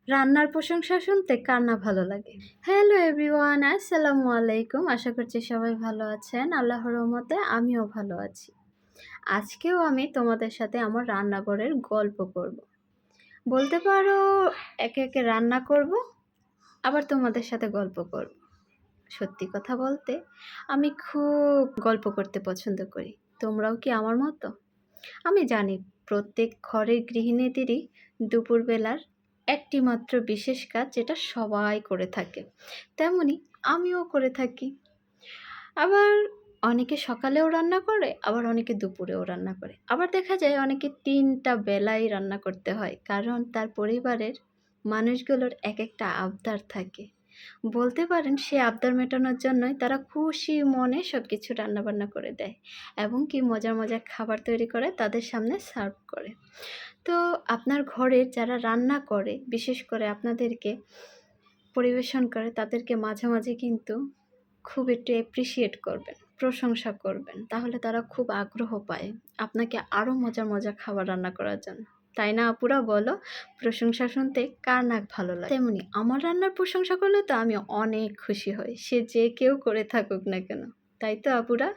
রান্নার প্রশংসা শুনতে কার না ভালো লাগে। হ্যালো এভরিওয়ান, আসসালামু আলাইকুম। আশা করছি সবাই ভালো আছেন। আল্লাহর রহমতে আমিও ভালো আছি। আজকেও আমি তোমাদের সাথে আমার রান্নাঘরের গল্প করব। বলতে পারো একে একে রান্না করব, আবার তোমাদের সাথে গল্প করব। সত্যি কথা বলতে আমি খুব গল্প করতে পছন্দ করি। তোমরাও কি আমার মতো? আমি জানি প্রত্যেক ঘরের গৃহিণীদেরই দুপুরবেলার একটি মাত্র বিশেষ কাজ যেটা সবাই করে থাকে, তেমনি আমিও করে থাকি। আবার অনেকে সকালেও রান্না করে, আবার অনেকে দুপুরেও রান্না করে, আবার দেখা যায় অনেকে 3টা বেলাই রান্না করতে হয়, কারণ তার পরিবারের মানুষগুলোর এক একটা আবদার থাকে। বলতে পারেন সে আবদার মেটানোর জন্যই তারা খুশি মনে সব কিছু রান্নাবান্না করে দেয় এবং কি মজার মজার খাবার তৈরি করে তাদের সামনে সার্ভ করে। তো আপনার ঘরে যারা রান্না করে, বিশেষ করে আপনাদেরকে পরিবেশন করে, তাদেরকে মাঝে মাঝে কিন্তু খুব একটু অ্যাপ্রিসিয়েট করবেন, প্রশংসা করবেন, তাহলে তারা খুব আগ্রহ পায় আপনাকে আরও মজার মজার খাবার রান্না করার জন্য। তাই না আপুরা, বলো? প্রশংসা শুনতে কার না ভালো লাগে? তেমনি আমার রান্নার প্রশংসা করলে তো আমি অনেক খুশি হই, সে যে কেউ করে থাকুক না কেন। তাই তো আপুরা?